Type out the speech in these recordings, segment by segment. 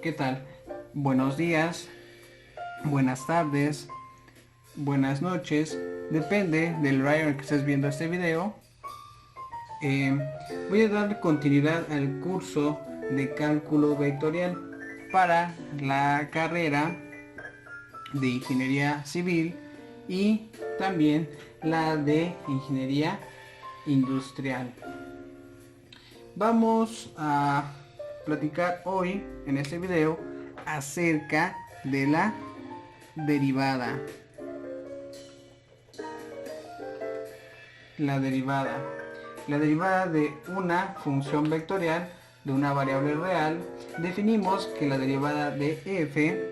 ¿Qué tal? Buenos días, buenas tardes, buenas noches, depende del horario en el que estés viendo este video. Eh, Voy a dar continuidad al curso de cálculo vectorial para la carrera de ingeniería civil y también la de ingeniería industrial. Vamos a platicar hoy en este video acerca de la derivada. La derivada. La derivada de una función vectorial de una variable real. Definimos que la derivada de f,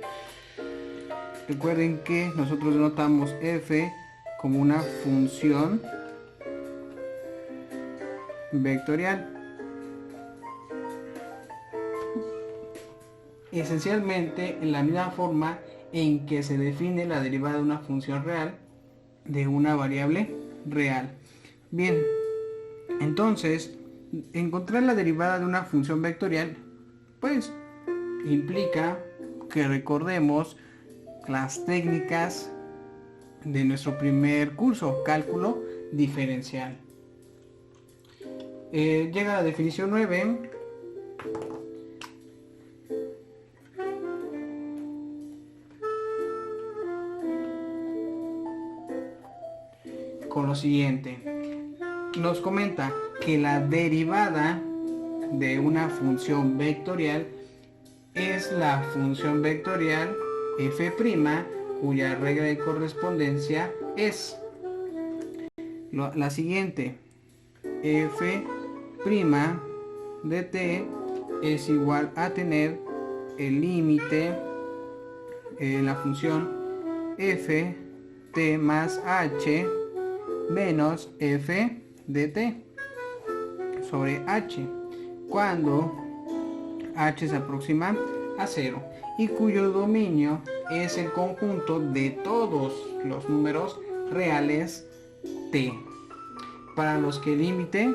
recuerden que nosotros denotamos f como una función vectorial. Esencialmente en la misma forma en que se define la derivada de una función real de una variable real. Bien, entonces encontrar la derivada de una función vectorial pues implica que recordemos las técnicas de nuestro primer curso, cálculo diferencial. Llega la definición 9. Con lo siguiente, nos comenta que la derivada de una función vectorial es la función vectorial f' cuya regla de correspondencia es la siguiente: f' de t es igual a tener el límite en la función f t más h menos f de t sobre h cuando h se aproxima a 0 y cuyo dominio es el conjunto de todos los números reales t para los que el límite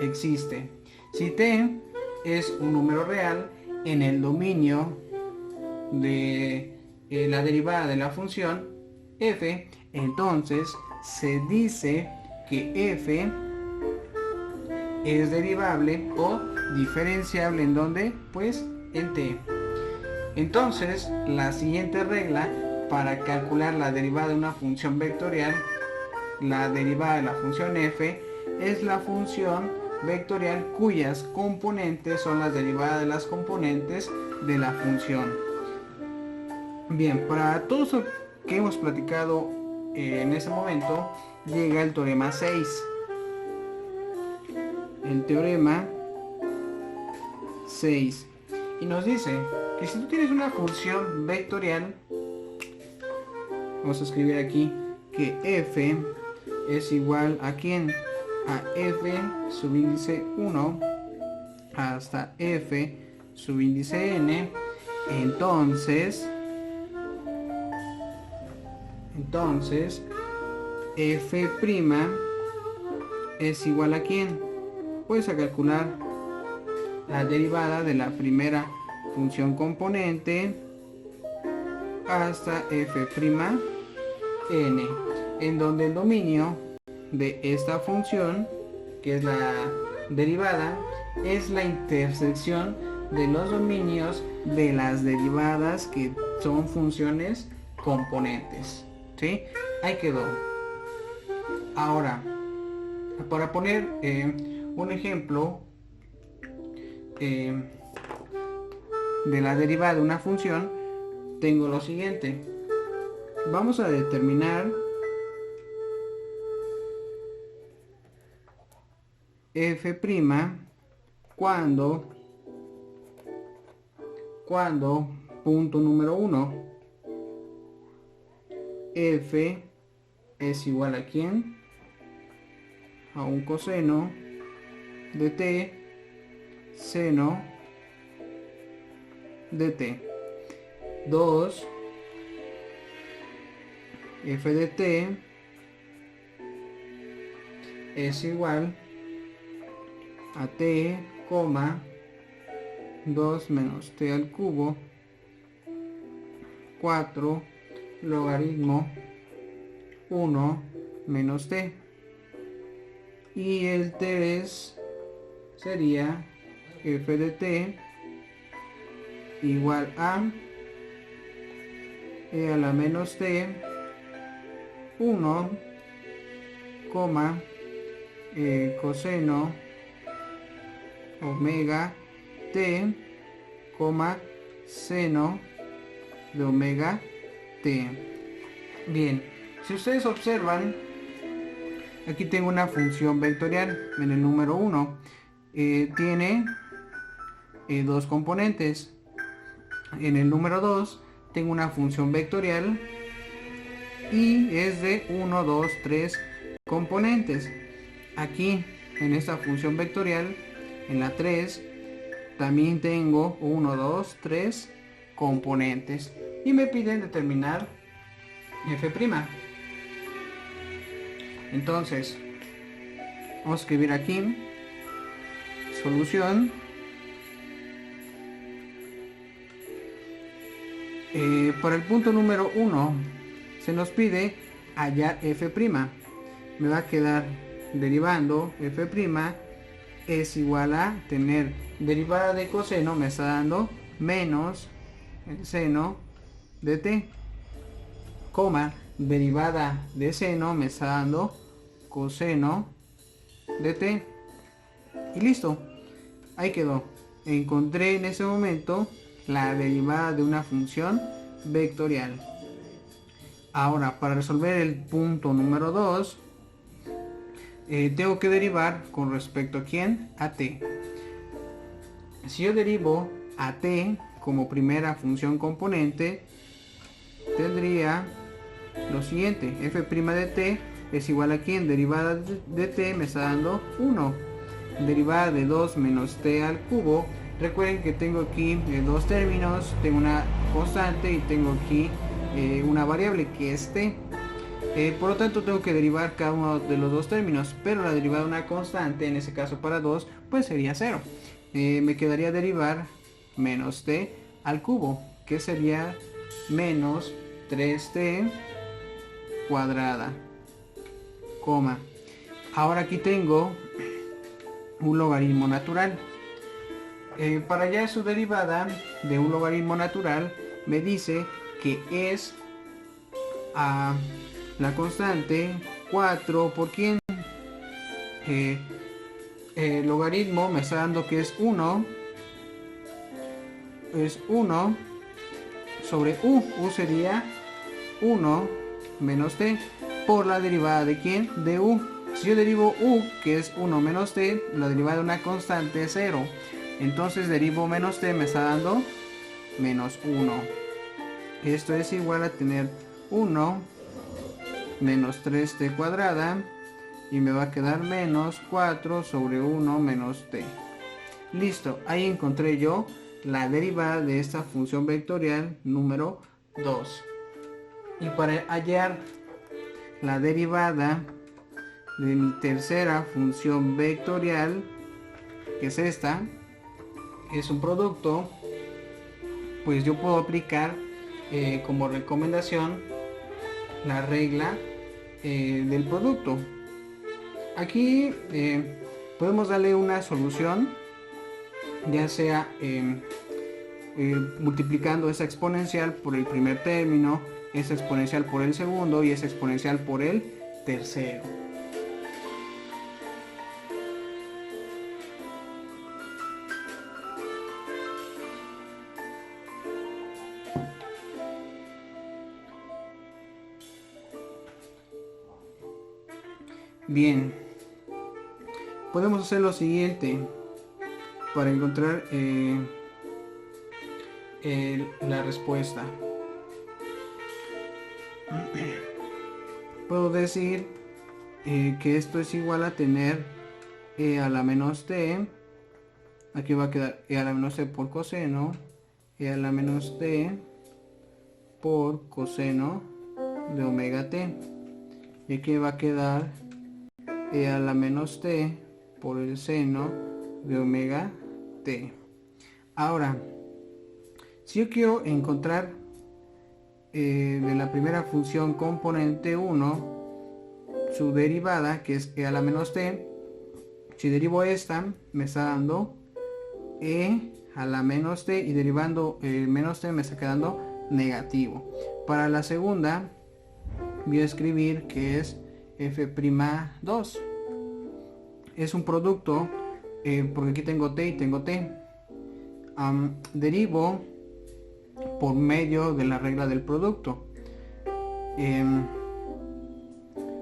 existe. Si t es un número real en el dominio de la derivada de la función f, entonces se dice que f es derivable o diferenciable en donde, pues en t. Entonces la siguiente regla para calcular la derivada de una función vectorial, la derivada de la función f, es la función vectorial cuyas componentes son las derivadas de las componentes de la función. Bien, para todo eso que hemos platicado en ese momento, llega el teorema 6. El teorema 6. Y nos dice que si tú tienes una función vectorial, vamos a escribir aquí que f es igual a ¿quién? A f subíndice 1 hasta f subíndice n. Entonces f' es igual a ¿quién? Pues a calcular la derivada de la primera función componente hasta f' n, en donde el dominio de esta función, que es la derivada, es la intersección de los dominios de las derivadas que son funciones componentes. ¿Sí? Ahí quedó. Ahora, para poner un ejemplo de la derivada de una función, tengo lo siguiente. Vamos a determinar f' cuando punto número 1 f es igual a ¿quién? A un coseno de t seno de t. 2 f de t es igual a t, 2 menos t al cubo, 4 logaritmo 1 menos t. Y el 3 sería f de t igual a e a la menos t 1, coma, coseno omega t, coma, seno de omega t. Bien, si ustedes observan, aquí tengo una función vectorial en el número 1. Tiene dos componentes. En el número 2 tengo una función vectorial y es de 1, 2, 3 componentes. Aquí en esta función vectorial, en la 3, también tengo 1, 2, 3 componentes y me piden determinar f'. Entonces vamos a escribir aquí solución. Para el punto número 1 se nos pide hallar f'. Me va a quedar derivando f' es igual a tener derivada de coseno, me está dando menos el seno de t, coma, derivada de seno me está dando coseno de t. Y listo, ahí quedó. Encontré en ese momento la derivada de una función vectorial. Ahora, para resolver el punto número 2, tengo que derivar con respecto a quién, a t. Si yo derivo a t como primera función componente, tendría lo siguiente: f' de t es igual a quién, derivada de t me está dando 1, derivada de 2 menos t al cubo. Recuerden que tengo aquí dos términos, tengo una constante y tengo aquí una variable que es t. Por lo tanto tengo que derivar cada uno de los dos términos, pero la derivada de una constante, en ese caso para 2, pues sería 0. Me quedaría derivar menos t al cubo, que sería menos 3t cuadrada, coma. Ahora aquí tengo un logaritmo natural. Para hallar su derivada de un logaritmo natural, me dice que es a la constante 4 por quién. El logaritmo me está dando que es 1. Es 1 sobre u. U sería 1 menos t por la derivada de quién, de u. Si yo derivo u, que es 1 menos t, la derivada de una constante es 0. Entonces derivo menos t, me está dando menos 1. Esto es igual a tener 1 menos 3t cuadrada y me va a quedar menos 4 sobre 1 menos t. Listo, ahí encontré yo la derivada de esta función vectorial número 2. Y para hallar la derivada de mi tercera función vectorial, que es esta, es un producto, pues yo puedo aplicar como recomendación la regla del producto. Aquí podemos darle una solución, ya sea multiplicando esa exponencial por el primer término, esa exponencial por el segundo y esa exponencial por el tercero. Bien, podemos hacer lo siguiente para encontrar la respuesta. Puedo decir que esto es igual a tener e a la menos t. Aquí va a quedar e a la menos t por coseno, e a la menos t por coseno de omega t. Y aquí va a quedar e a la menos t por el seno de omega t. Ahora, si yo quiero encontrar de la primera función componente 1 su derivada, que es e a la menos t, si derivo esta me está dando e a la menos t, y derivando menos t me está quedando negativo. Para la segunda voy a escribir que es f'2, es un producto porque aquí tengo t y tengo t. Derivo por medio de la regla del producto.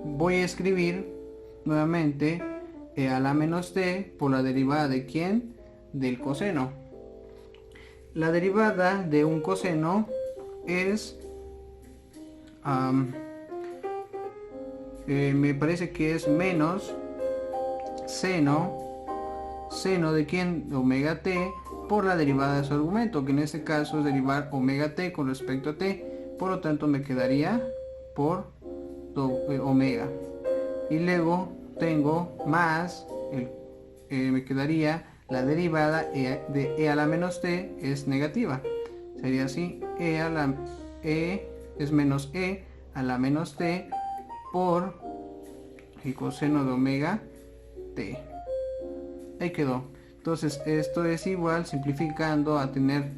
Voy a escribir nuevamente e a la menos t por la derivada de ¿quién? Del coseno. La derivada de un coseno es me parece que es menos seno de ¿quién? Omega t por la derivada de su argumento, que en este caso es derivar omega t con respecto a t. Por lo tanto me quedaría por omega, y luego tengo más me quedaría la derivada de e a la menos t es negativa, sería así, e es menos e a la menos t por el coseno de omega t. Ahí quedó. Entonces esto es igual, simplificando, a tener,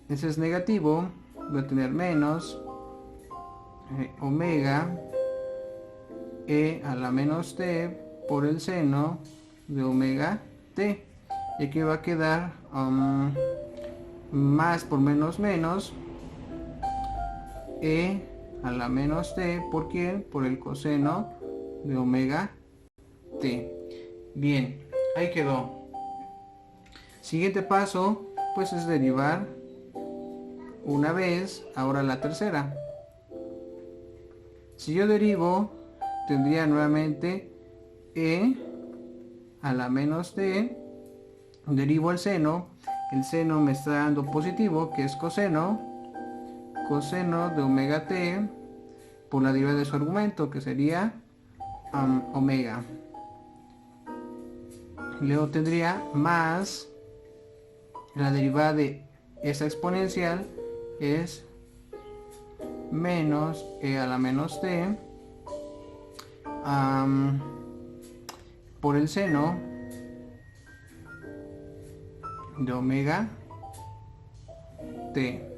ese es negativo, voy a tener menos omega e a la menos t por el seno de omega t. Y aquí va a quedar más por menos e a la menos t por ¿quién? Por el coseno de omega t. Bien, ahí quedó. Siguiente paso pues es derivar una vez, ahora la tercera. Si yo derivo, tendría nuevamente e a la menos t, derivo el seno me está dando positivo, que es coseno de omega t por la derivada de su argumento, que sería omega. Luego tendría más la derivada de esa exponencial, es menos e a la menos t por el seno de omega t,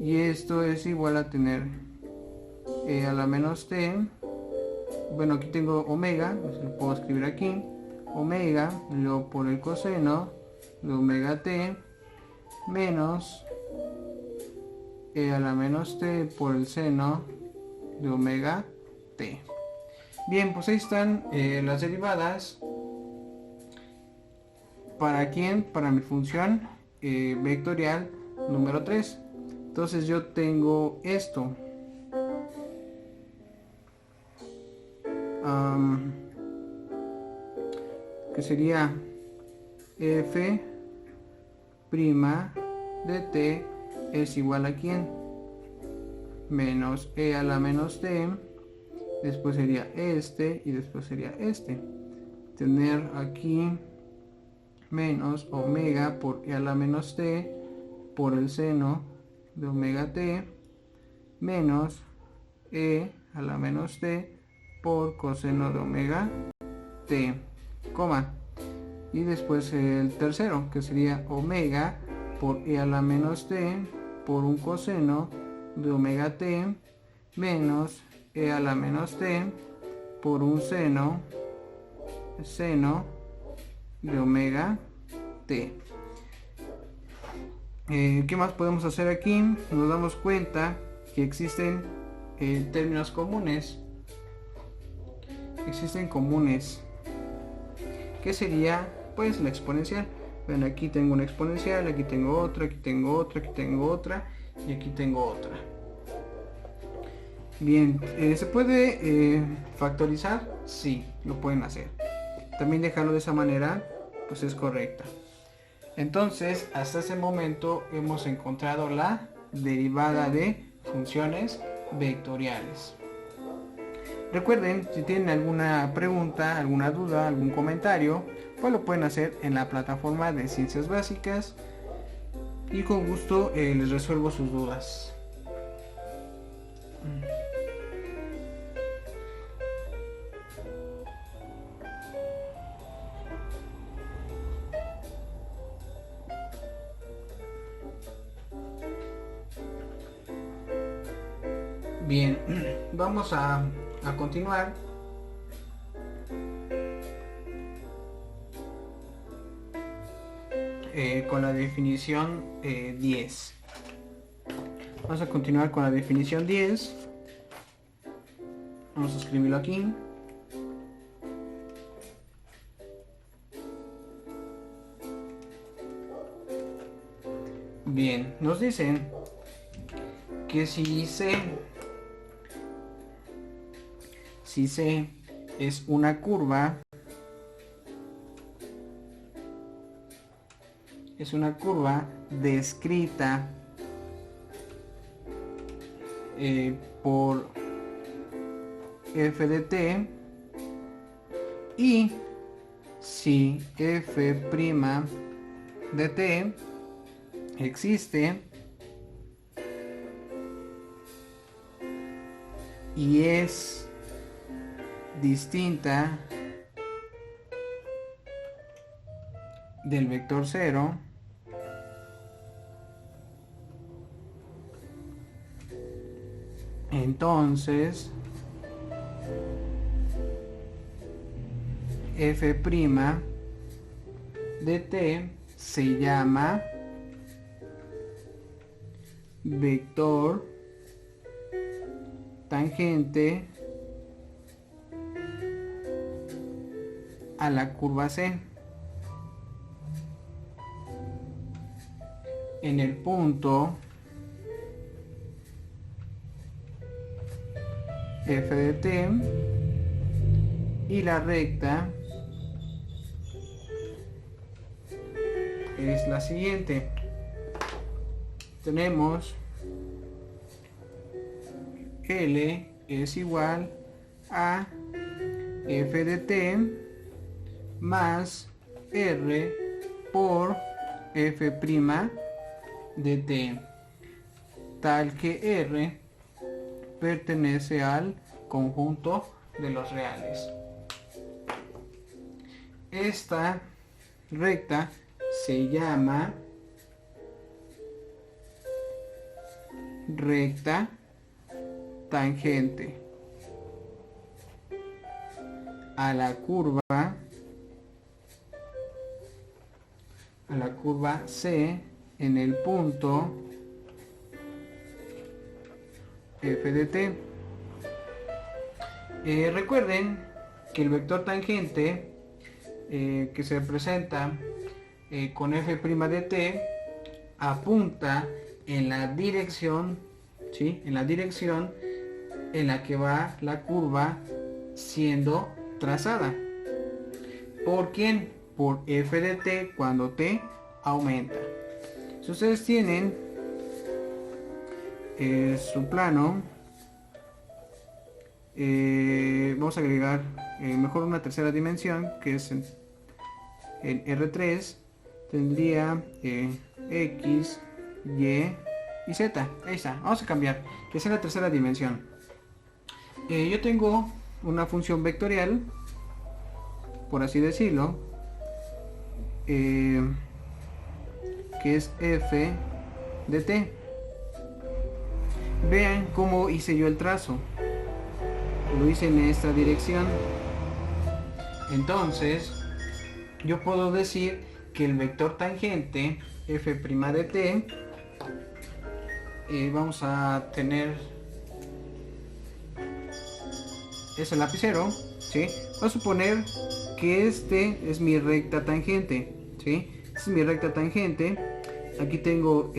y esto es igual a tener e a la menos t, bueno, aquí tengo omega, pues lo puedo escribir aquí, omega, luego por el coseno de omega t menos e a la menos t por el seno de omega t. Bien, pues ahí están las derivadas. ¿Para quién? Para mi función vectorial número 3. Entonces yo tengo esto. Que sería f' de t es igual a ¿quién? Menos e a la menos t, después sería este y después sería este. Tener aquí menos omega por e a la menos t por el seno de omega t menos e a la menos t por coseno de omega t, coma, y después el tercero, que sería omega por e a la menos t por un coseno de omega t menos e a la menos t por un seno de omega t. ¿Qué más podemos hacer aquí? Nos damos cuenta que existen términos comunes. Existen comunes. ¿Qué sería? Pues la exponencial. Ven, aquí tengo una exponencial, aquí tengo otra, aquí tengo otra, aquí tengo otra y aquí tengo otra. Bien, ¿se puede factorizar? Sí, lo pueden hacer. También dejarlo de esa manera, pues es correcta. Entonces, hasta ese momento hemos encontrado la derivada de funciones vectoriales. Recuerden, si tienen alguna pregunta, alguna duda, algún comentario, pues lo pueden hacer en la plataforma de Ciencias Básicas. y con gusto les resuelvo sus dudas. Bien, vamos a continuar. Con la definición 10. Vamos a continuar con la definición 10. Vamos a escribirlo aquí. Bien, nos dicen que si C es una curva, descrita por f de t, y si f' de t existe y es distinta del vector 0, entonces f' de t se llama vector tangente a la curva C en el punto f de t, y la recta es la siguiente. Tenemos L es igual a f de t más r por f' de t, tal que r pertenece al conjunto de los reales. Esta recta se llama recta tangente a la curva C en el punto f de t. Recuerden que el vector tangente que se representa con f' de t apunta en la dirección, ¿sí?, en la dirección en la que va la curva siendo trazada. ¿Por quién? Por f de t cuando t aumenta. Si ustedes tienen su plano, vamos a agregar mejor una tercera dimensión, que es en R3, tendría X, Y y Z. Ahí está, vamos a cambiar, que sea la tercera dimensión. Yo tengo una función vectorial, por así decirlo, que es f de t. Vean cómo hice yo el trazo. Lo hice en esta dirección. Entonces yo puedo decir que el vector tangente f' de t, vamos a tener ese lapicero, ¿sí? Voy a suponer que este es mi recta tangente, ¿sí? Esta es mi recta tangente. Aquí tengo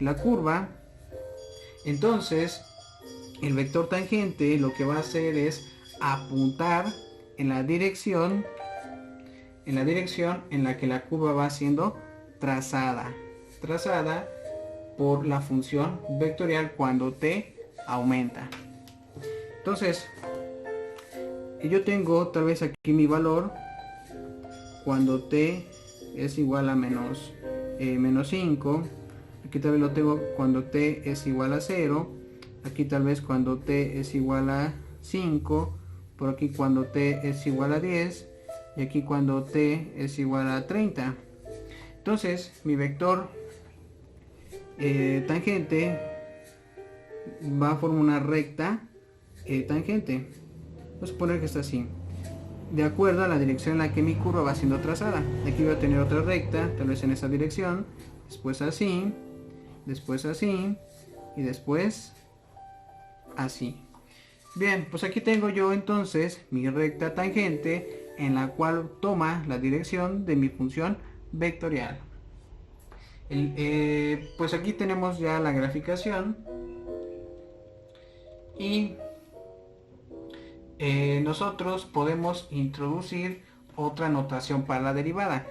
la curva. Entonces el vector tangente lo que va a hacer es apuntar en la dirección en la que la curva va siendo trazada por la función vectorial cuando t aumenta. Entonces yo tengo tal vez aquí mi valor cuando t es igual a menos menos 5. Aquí tal vez lo tengo cuando t es igual a 0. Aquí tal vez cuando t es igual a 5. Por aquí cuando t es igual a 10. Y aquí cuando t es igual a 30. Entonces mi vector tangente va a formar una recta tangente. Vamos a suponer que está así, de acuerdo a la dirección en la que mi curva va siendo trazada. Aquí voy a tener otra recta, tal vez en esa dirección, después así y después así. Bien, pues aquí tengo yo entonces mi recta tangente en la cual toma la dirección de mi función vectorial. Pues aquí tenemos ya la graficación y nosotros podemos introducir otra notación para la derivada.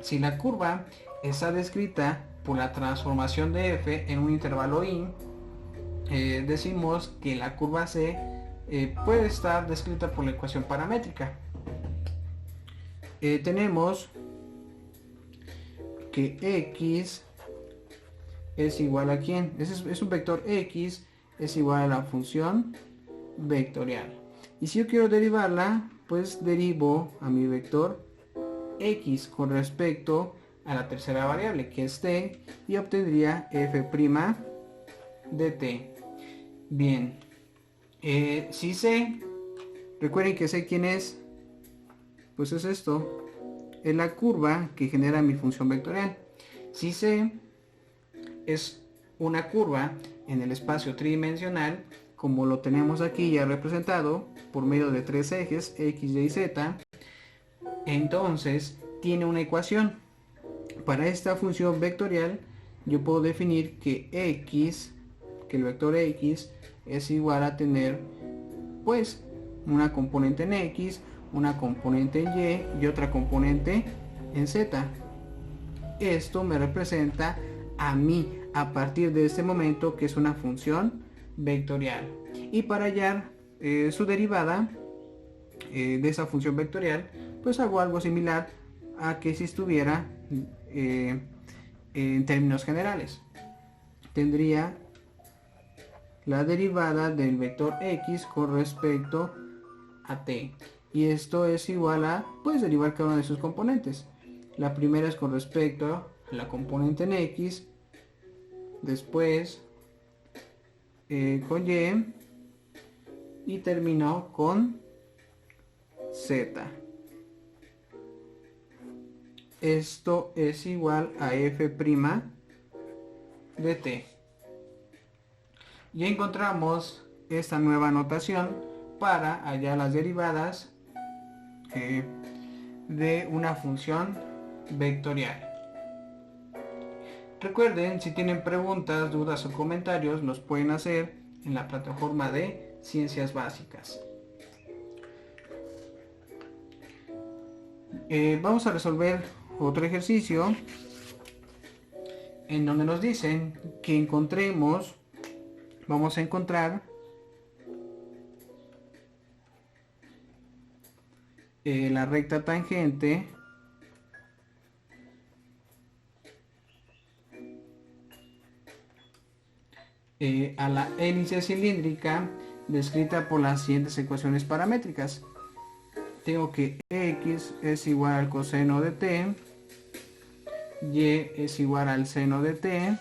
Si la curva está descrita por la transformación de f en un intervalo i, decimos que la curva c puede estar descrita por la ecuación paramétrica. Tenemos que x es igual a ¿quién? Es un vector x es igual a la función vectorial. Y si yo quiero derivarla, pues derivo a mi vector x con respecto a la tercera variable, que es t, y obtendría f' de t. Bien, si c, recuerden que c quién es, pues es esto, es la curva que genera mi función vectorial. Si c es una curva en el espacio tridimensional, como lo tenemos aquí ya representado por medio de tres ejes x, y, z, entonces tiene una ecuación. Para esta función vectorial yo puedo definir que el vector x es igual a tener pues una componente en x, una componente en y otra componente en z. Esto me representa a mí a partir de este momento, que es una función vectorial. Y para hallar su derivada de esa función vectorial, pues hago algo similar a que si estuviera en términos generales. Tendría la derivada del vector x con respecto a t. Y esto es igual a, pues, derivar cada una de sus componentes. La primera es con respecto a la componente en x, después con y terminó con z. Esto es igual a f' de t. Ya encontramos esta nueva notación para hallar las derivadas de una función vectorial. Recuerden, si tienen preguntas, dudas o comentarios, los pueden hacer en la plataforma de Ciencias Básicas. Vamos a resolver otro ejercicio en donde nos dicen que encontremos, vamos a encontrar la recta tangente a la hélice cilíndrica descrita por las siguientes ecuaciones paramétricas. Tengo que x es igual al coseno de t, y es igual al seno de t,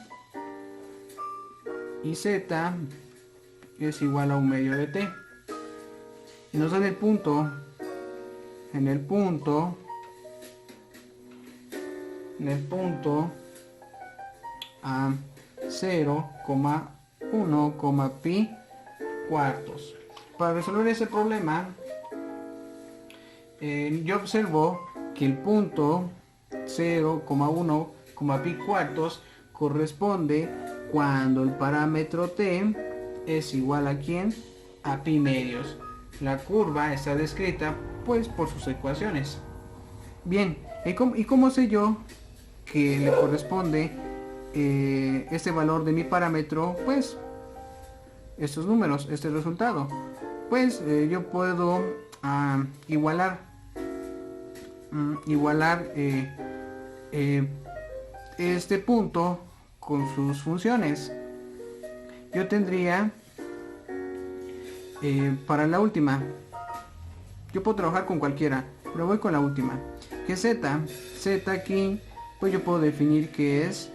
y z es igual a 1/2 de t. Y nos dan el punto, en el punto a 0,1, pi cuartos. Para resolver ese problema, yo observo que el punto 0,1, pi cuartos corresponde cuando el parámetro t es igual a ¿quién? A pi medios. La curva está descrita pues por sus ecuaciones. Bien, ¿y cómo sé yo que le corresponde este valor de mi parámetro? Pues estos números, este resultado. Pues yo puedo igualar este punto con sus funciones. Yo tendría para la última, yo puedo trabajar con cualquiera, pero voy con la última, que es z. Z aquí, pues yo puedo definir que es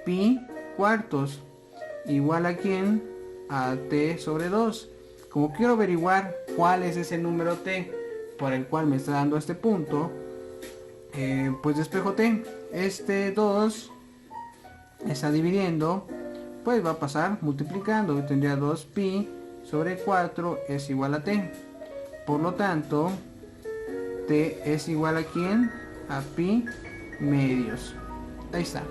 pi cuartos igual a quién, a t sobre 2. Como quiero averiguar cuál es ese número t por el cual me está dando este punto, pues despejo t. Este 2 está dividiendo, pues va a pasar multiplicando. Tendría 2pi sobre 4 es igual a t. Por lo tanto, t es igual a quién, a pi medios. Ahí está.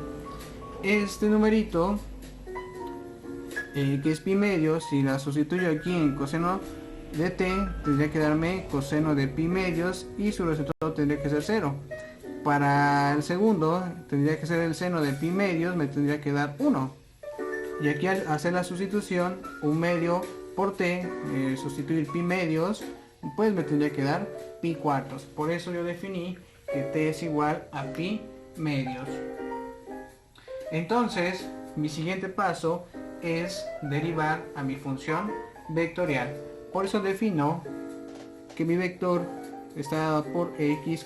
Este numerito, que es pi medios, si la sustituyo aquí en coseno de t, tendría que darme coseno de pi medios y su resultado tendría que ser 0. Para el segundo, tendría que ser el seno de pi medios, me tendría que dar 1. Y aquí al hacer la sustitución, 1 medio por t, sustituir pi medios, pues me tendría que dar pi cuartos. Por eso yo definí que t es igual a pi medios. Entonces, mi siguiente paso es derivar a mi función vectorial. Por eso defino que mi vector está dado por x, y, z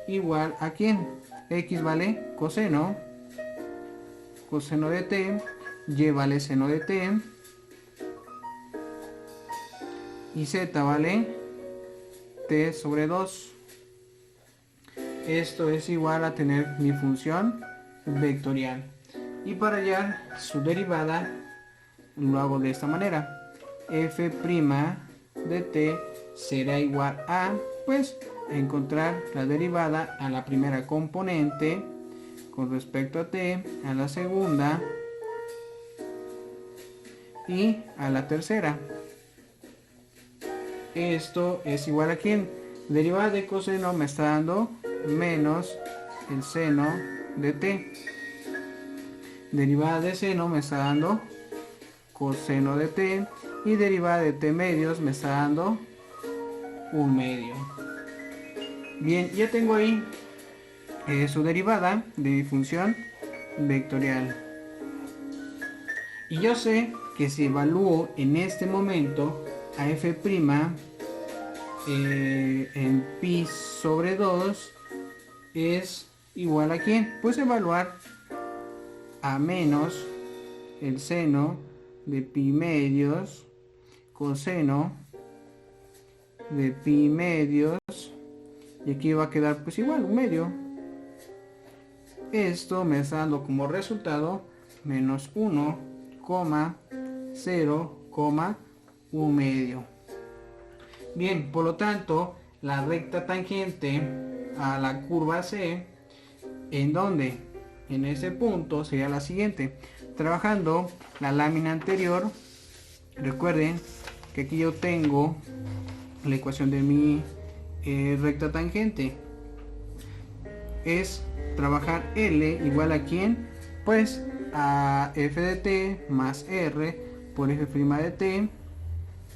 igual a ¿quién? X vale coseno de t, y vale seno de t, y z vale t sobre 2. Esto es igual a tener mi función vectorial. Y para hallar su derivada lo hago de esta manera. F' de t será igual a, pues, encontrar la derivada a la primera componente con respecto a t, a la segunda y a la tercera. Esto es igual a ¿quién? Derivada de coseno me está dando menos el seno de t. Derivada de seno me está dando coseno de t. Y derivada de t medios me está dando 1 medio. Bien, ya tengo ahí su derivada de mi función vectorial. Y yo sé que si evalúo en este momento a f' en pi sobre 2 es igual a ¿quién? Pues evaluar a menos el seno de pi medios coseno de pi medios, y aquí va a quedar pues igual 1 medio. Esto me está dando como resultado menos 1,0,1 medio. Bien, por lo tanto, la recta tangente a la curva C, ¿en dónde? En ese punto sería la siguiente. Trabajando la lámina anterior, recuerden que aquí yo tengo la ecuación de mi recta tangente. Es trabajar L igual a ¿quién? Pues a f de t más r por f' de t,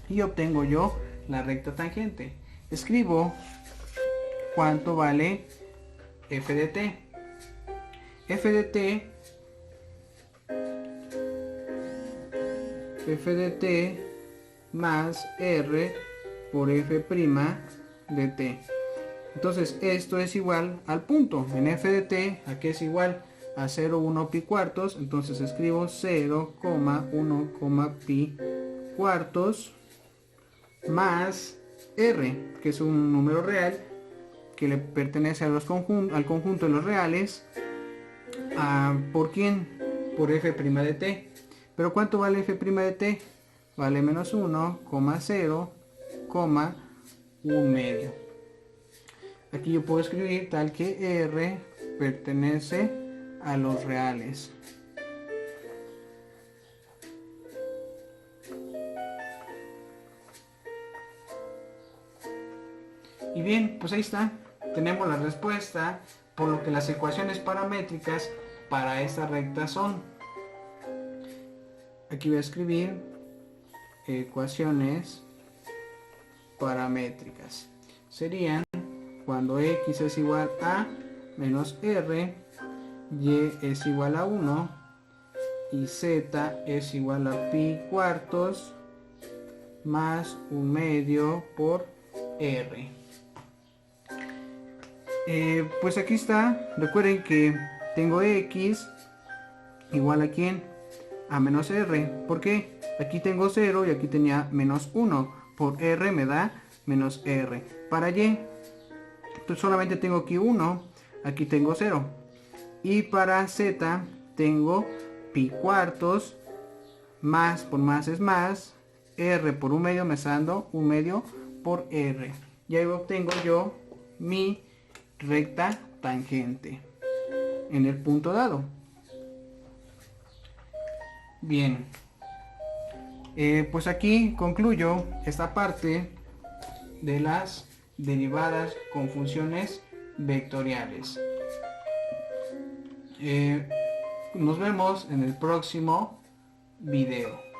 y obtengo yo la recta tangente. Escribo cuánto vale f de t. F de t más r por f' de t. Entonces esto es igual al punto. En f de t, aquí es igual a 0,1 pi cuartos. Entonces escribo 0,1, pi cuartos más r, que es un número real que le pertenece a al conjunto de los reales. ¿Por quién? Por f' de t. ¿Pero cuánto vale f' de t? Vale menos 1,0,1 medio. Aquí yo puedo escribir tal que r pertenece a los reales. Y bien, pues ahí está. Tenemos la respuesta, por lo que las ecuaciones paramétricas para esta recta son. Aquí voy a escribir ecuaciones paramétricas. Serían cuando x es igual a menos r y es igual a 1 y z es igual a pi cuartos más 1/2 por r. Pues aquí está. Recuerden que tengo x igual a ¿quién? A menos r. ¿Por qué? Aquí tengo 0 y aquí tenía menos 1. Por r me da menos r. Para y, entonces solamente tengo aquí 1. Aquí tengo 0. Y para z tengo pi cuartos. Más por más es más. R por 1/2 me está dando 1/2 por r. Y ahí obtengo yo mi recta tangente en el punto dado. Bien, pues aquí concluyo esta parte de las derivadas con funciones vectoriales. Nos vemos en el próximo video.